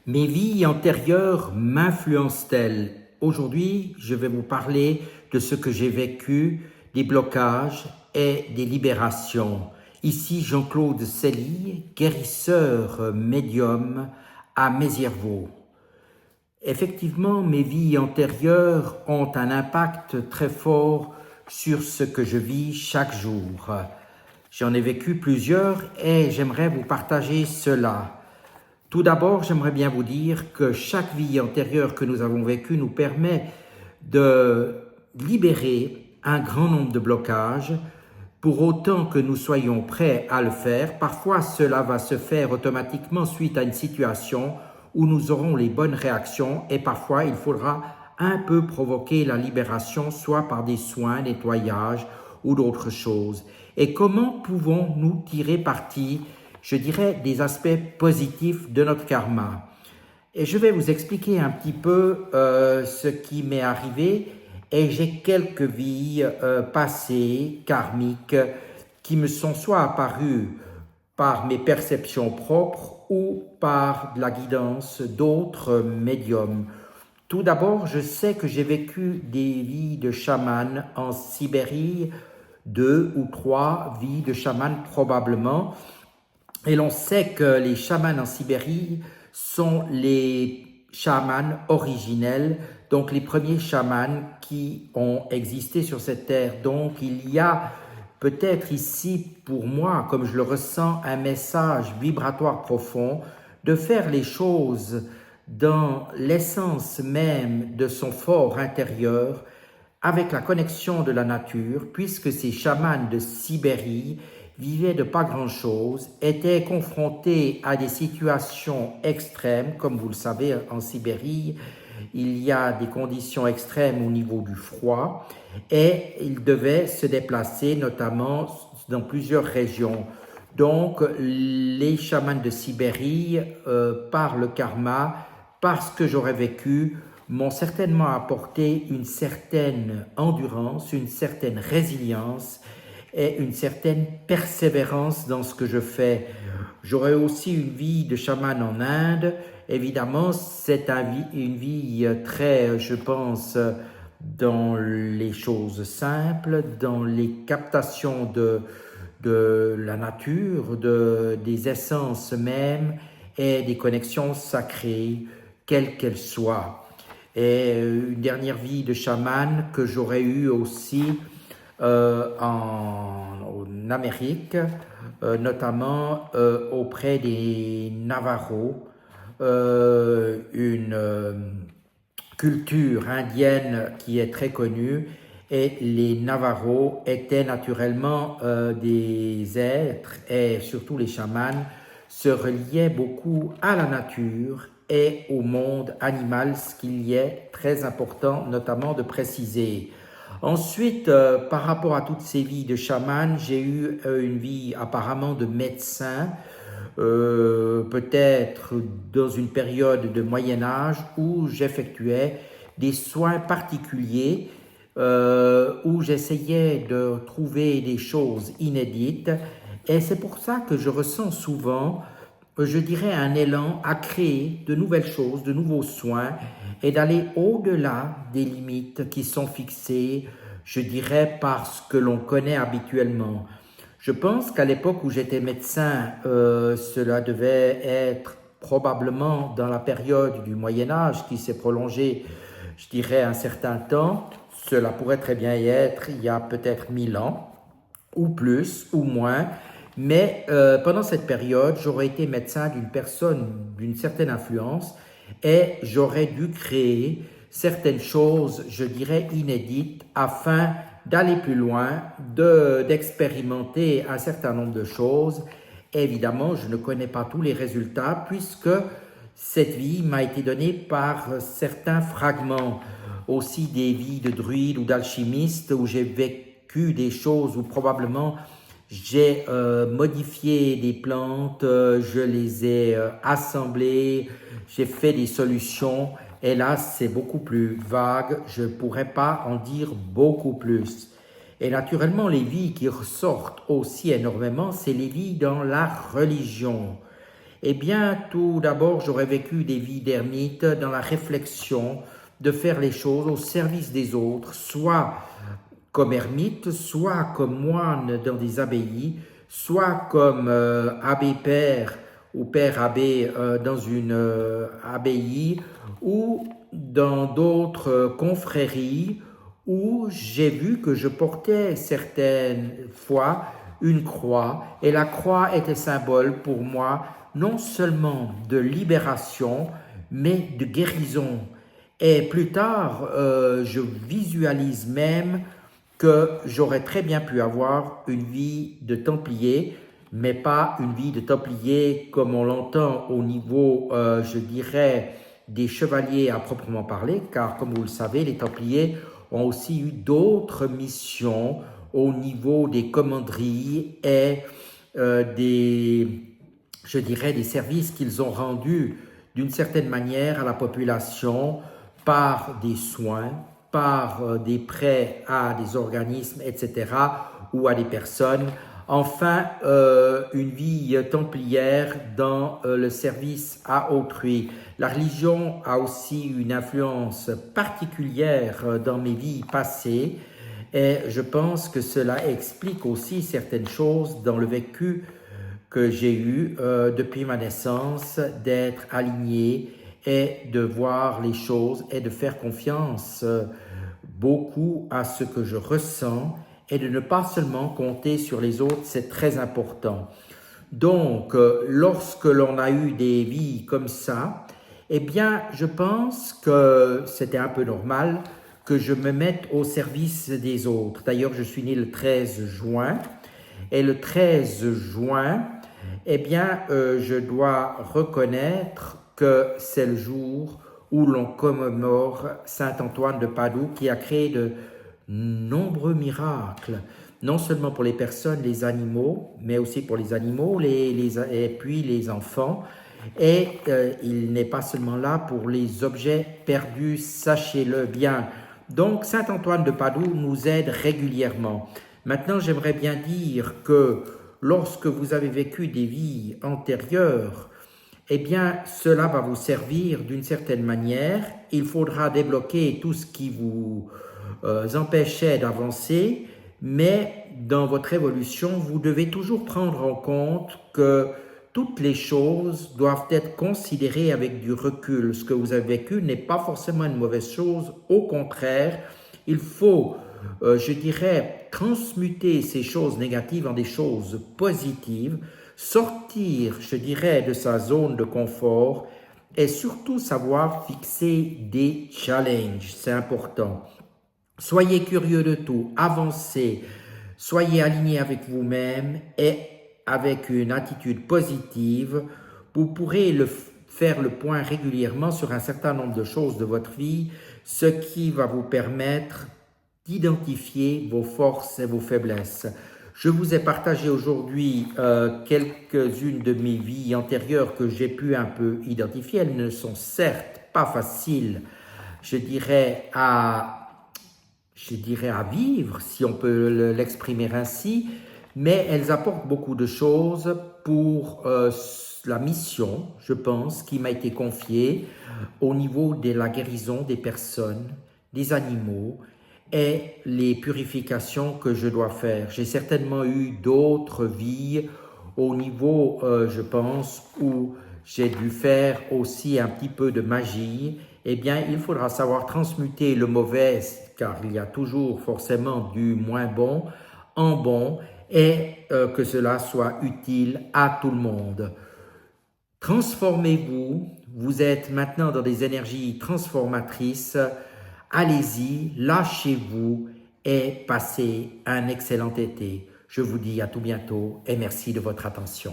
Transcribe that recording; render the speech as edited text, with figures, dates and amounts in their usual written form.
Mes vies antérieures m'influencent-elles? Aujourd'hui, je vais vous parler de ce que j'ai vécu, des blocages et des libérations. Ici Jean-Claude Célie, guérisseur médium à Mézières-Vaux. Effectivement, mes vies antérieures ont un impact très fort sur ce que je vis chaque jour. J'en ai vécu plusieurs et j'aimerais vous partager cela. Tout d'abord, j'aimerais bien vous dire que chaque vie antérieure que nous avons vécue nous permet de libérer un grand nombre de blocages pour autant que nous soyons prêts à le faire. Parfois, cela va se faire automatiquement suite à une situation où nous aurons les bonnes réactions et parfois il faudra un peu provoquer la libération, soit par des soins, nettoyage ou d'autres choses. Et comment pouvons-nous tirer parti, je dirais, des aspects positifs de notre karma? Et je vais vous expliquer un petit peu ce qui m'est arrivé et j'ai quelques vies passées, karmiques, qui me sont soit apparues par mes perceptions propres ou par la guidance d'autres médiums. Tout d'abord, je sais que j'ai vécu des vies de chaman en Sibérie, 2 ou 3 vies de chaman probablement. Et l'on sait que les chamans en Sibérie sont les chamans originels, donc les premiers chamans qui ont existé sur cette terre. Donc il y a peut-être ici pour moi, comme je le ressens, un message vibratoire profond de faire les choses dans l'essence même de son fort intérieur, avec la connexion de la nature, puisque ces chamans de Sibérie vivaient de pas grand-chose, étaient confrontés à des situations extrêmes, comme vous le savez, en Sibérie, il y a des conditions extrêmes au niveau du froid, et ils devaient se déplacer notamment dans plusieurs régions. Donc, les chamans de Sibérie, par le karma, parce que j'aurais vécu, m'ont certainement apporté une certaine endurance, une certaine résilience et une certaine persévérance dans ce que je fais. J'aurais aussi une vie de chaman en Inde. Évidemment, c'est une vie très, je pense, dans les choses simples, dans les captations de la nature, des essences mêmes et des connexions sacrées, quelles qu'elles soient. Et une dernière vie de chaman que j'aurais eue aussi en Amérique, notamment auprès des Navajos, une culture indienne qui est très connue, et les Navajos étaient naturellement des êtres, et surtout les chamans se reliaient beaucoup à la nature et au monde animal, ce qu'il y est très important notamment de préciser. Ensuite, par rapport à toutes ces vies de chaman, j'ai eu une vie apparemment de médecin, peut-être dans une période de Moyen-Âge où j'effectuais des soins particuliers, où j'essayais de trouver des choses inédites. Et c'est pour ça que je ressens souvent, je dirais, un élan à créer de nouvelles choses, de nouveaux soins et d'aller au-delà des limites qui sont fixées, je dirais, par ce que l'on connaît habituellement. Je pense qu'à l'époque où j'étais médecin, cela devait être probablement dans la période du Moyen-Âge qui s'est prolongée, je dirais, un certain temps. Cela pourrait très bien y être il y a peut-être 1000 ans, ou plus, ou moins. Mais pendant cette période, j'aurais été médecin d'une personne d'une certaine influence et j'aurais dû créer certaines choses, je dirais, inédites afin d'aller plus loin, d'expérimenter un certain nombre de choses. Évidemment, je ne connais pas tous les résultats puisque cette vie m'a été donnée par certains fragments, aussi des vies de druides ou d'alchimistes où j'ai vécu des choses où probablement j'ai modifié des plantes, je les ai assemblées, j'ai fait des solutions. Et là, c'est beaucoup plus vague, je ne pourrais pas en dire beaucoup plus. Et naturellement, les vies qui ressortent aussi énormément, c'est les vies dans la religion. Eh bien, tout d'abord, j'aurais vécu des vies d'ermite dans la réflexion de faire les choses au service des autres, soit comme ermite, soit comme moine dans des abbayes, soit comme abbé père ou père abbé dans une abbaye, ou dans d'autres confréries où j'ai vu que je portais certaines fois une croix, et la croix était symbole pour moi non seulement de libération, mais de guérison. Et plus tard, je visualise même que j'aurais très bien pu avoir une vie de templier, mais pas une vie de templier comme on l'entend au niveau, je dirais, des chevaliers à proprement parler, car comme vous le savez, les templiers ont aussi eu d'autres missions au niveau des commanderies et je dirais, des services qu'ils ont rendus d'une certaine manière à la population par des soins, par des prêts à des organismes, etc., ou à des personnes. Enfin, une vie templière dans le service à autrui. La religion a aussi une influence particulière dans mes vies passées, et je pense que cela explique aussi certaines choses dans le vécu que j'ai eu depuis ma naissance, d'être aligné et de voir les choses et de faire confiance beaucoup à ce que je ressens et de ne pas seulement compter sur les autres, c'est très important. Donc, lorsque l'on a eu des vies comme ça, eh bien, je pense que c'était un peu normal que je me mette au service des autres. D'ailleurs, je suis né le 13 juin, et le 13 juin, eh bien, je dois reconnaître que c'est le jour où l'on commémore Saint Antoine de Padoue, qui a créé de nombreux miracles, non seulement pour les personnes, les animaux, mais aussi pour les animaux et puis les enfants. Et il n'est pas seulement là pour les objets perdus, sachez-le bien. Donc, Saint Antoine de Padoue nous aide régulièrement. Maintenant, j'aimerais bien dire que lorsque vous avez vécu des vies antérieures, eh bien, cela va vous servir d'une certaine manière. Il faudra débloquer tout ce qui vous empêchait d'avancer, mais dans votre évolution, vous devez toujours prendre en compte que toutes les choses doivent être considérées avec du recul. Ce que vous avez vécu n'est pas forcément une mauvaise chose, au contraire, il faut, je dirais, transmuter ces choses négatives en des choses positives, sortir, je dirais, de sa zone de confort et surtout savoir fixer des challenges, c'est important. Soyez curieux de tout, avancez, soyez aligné avec vous-même et avec une attitude positive, vous pourrez faire le point régulièrement sur un certain nombre de choses de votre vie, ce qui va vous permettre d'identifier vos forces et vos faiblesses. Je vous ai partagé aujourd'hui quelques-unes de mes vies antérieures que j'ai pu un peu identifier. Elles ne sont certes pas faciles, je dirais, à vivre, si on peut l'exprimer ainsi, mais elles apportent beaucoup de choses pour la mission, je pense, qui m'a été confiée au niveau de la guérison des personnes, des animaux et les purifications que je dois faire. J'ai certainement eu d'autres vies au niveau, je pense, où j'ai dû faire aussi un petit peu de magie. Eh bien, il faudra savoir transmuter le mauvais, car il y a toujours forcément du moins bon en bon, et que cela soit utile à tout le monde. Transformez-vous, vous êtes maintenant dans des énergies transformatrices, allez-y, lâchez-vous et passez un excellent été. Je vous dis à tout bientôt et merci de votre attention.